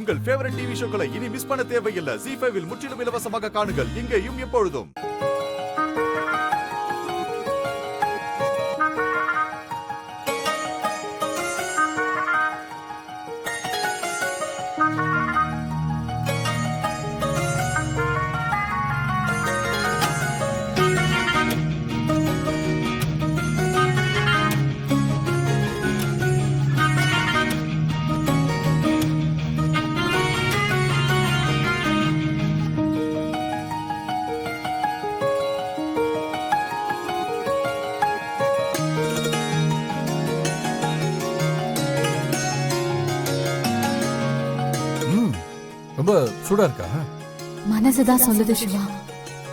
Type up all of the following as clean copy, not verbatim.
உங்கள் favourite TV ஷோக்களை இனி miss பண்ண தேவையில்லை. ZEE5 இல் முற்றிலும் இலவசமாக காணுங்கள். இங்கேயும் எப்பொழுதும். ரொம்ப சூடா இருக்கா? மனசுதான் சொல்லுது சிவா.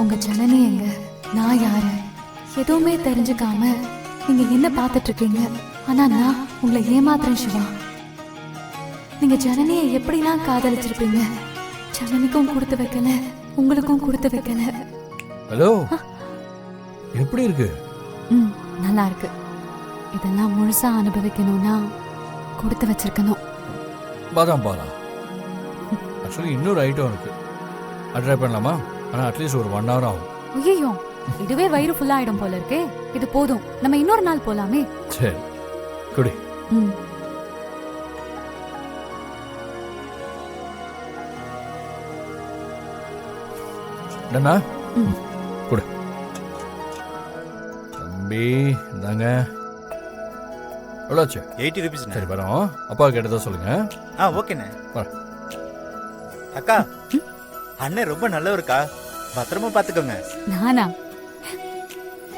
உங்க ஜனனி எங்க, நான் யாரு எதுவுமே தெரிஞ்சுக்காம நீங்க என்ன பாத்துட்டு இருக்கீங்க. ஆனா நான் உங்களை ஏமாத்துறேன் சிவா. நீங்க ஜனனியை எப்படிலாம் காதலிச்சிருப்பீங்க. ஜனனிக்கும் கொடுத்து வைக்கல, உங்களுக்கும் கொடுத்து வைக்கல. ஹலோ, எப்படி இருக்கு? நல்லா இருக்கு. இதெல்லாம் முழுசா அனுபவிக்கணும்னா கொடுத்து வச்சிருக்கணும். பாதாம் பாலா ஆக்சுவலி இன்னொரு ஐட்டம் இருக்கு, அது ட்ரை பண்ணலாமா? ஆனால் அட்லீஸ்ட் ஒரு 1 hour ஆகும். ஐயோ, இதுவே வயிறு ஃபுல் ஆயிடும் போல இருக்கே. இது போதும், நம்ம இன்னொரு நாள் போலாமே. சரி குடி. டன்னா குடு. தம்பி இந்தாங்க. எவ்வளோச்சு? 80 rupees. சரி வரோம். அப்பா கேட்டதா சொல்லுங்க. ஓகேண்ணே. அக்கா, அண்ணன் ரொம்ப நல்லவருக்கா, பத்திரமா பாத்துக்கோங்க. நானா?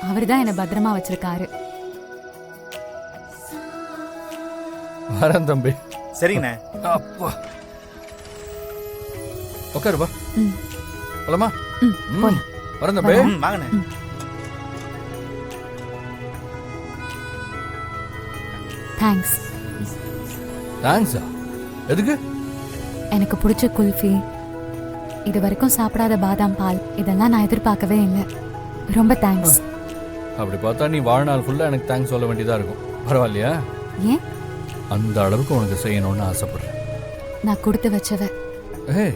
அவர்தான் என்ன பத்திரமா வச்சிருக்காரு. வரேன் தம்பி. சரிங்கண்ணே. அப்பா உட்காருப்பா. போலாமா? வரேன் தம்பி. வாங்கண்ணே. தேங்க்ஸ். தேங்க்ஸா? எதுக்கு? எனக்கு பிடிச்ச குல்ஃபி, இது வரைக்கும் சாப்பிடாத பாதாம் பால், இதெல்லாம் நான் எதிர்பார்க்கவே இல்லை. ரொம்ப தேங்க்ஸ். அப்படி பார்த்தா நீ வாழ்நாள் ஃபுல்லா எனக்கு தேங்க்ஸ் சொல்ல வேண்டியதா இருக்கும். பரவாயில்லையா? ஏன்? அந்த அளவுக்கு உனக்கு செய்யணும்னு ஆசைப்படுறேன். நான் கொடுத்து வச்சவ. ஏய்,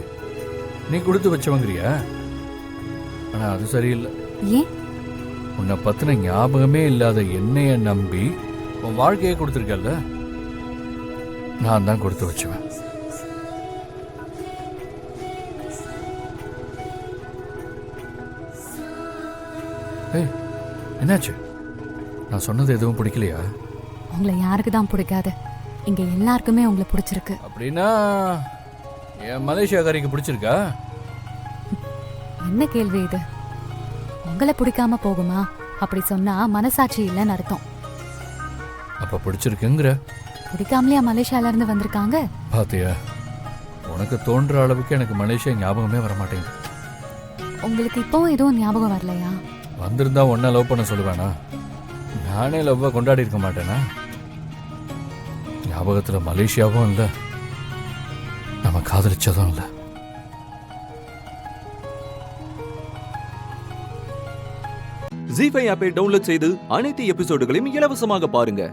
நீ கொடுத்து வச்சவங்கிறியா? ஆனா அது சரியில்லை. ஏன்? உன்னை பத்தின ஞாபகமே இல்லாத என்னைய நம்பி உன் வாழ்க்கையே கொடுத்துருக்கல, நான் தான் கொடுத்து வச்சுவேன். ஏய், என்னாச்சு? நான் சொன்னது எதுவும் பிடிக்கலையா? உங்களை யாருக்கு தான் பிடிக்காது? இங்க எல்லாருக்குமே உங்களை பிடிச்சிருக்கு. அப்படின்னா என் மலேசியாக்காரிக்கு பிடிச்சிருக்கா? என்ன கேள்வி இது? உங்களை பிடிக்காம போகுமா? அப்படி சொன்னா மனசாட்சி இல்லைன்னு அர்த்தம். அப்ப பிடிச்சிருக்குங்கிற? பிடிக்காமலையா மலேசியால இருந்து வந்திருக்காங்க? பாத்தியா, உனக்கு தோன்ற அளவுக்கு எனக்கு மலேசியா ஞாபகமே வர மாட்டேங்குது. உங்களுக்கு இப்பவும் எதுவும் ஞாபகம் வரலையா? வந்திருந்தா ஒன்ன லவ் பண்ண சொல்லுவேனா? நானே லவ்வ கொண்டாடி இருக்க மாட்டேனா? ஞாபகத்துல மலேசியாவும் இல்ல, நம்ம காதலிச்சதும் இல்ல. ZEE5 ஆப்பை டவுன்லோட் செய்து அனைத்து எபிசோடுகளையும் இலவசமாக பாருங்க.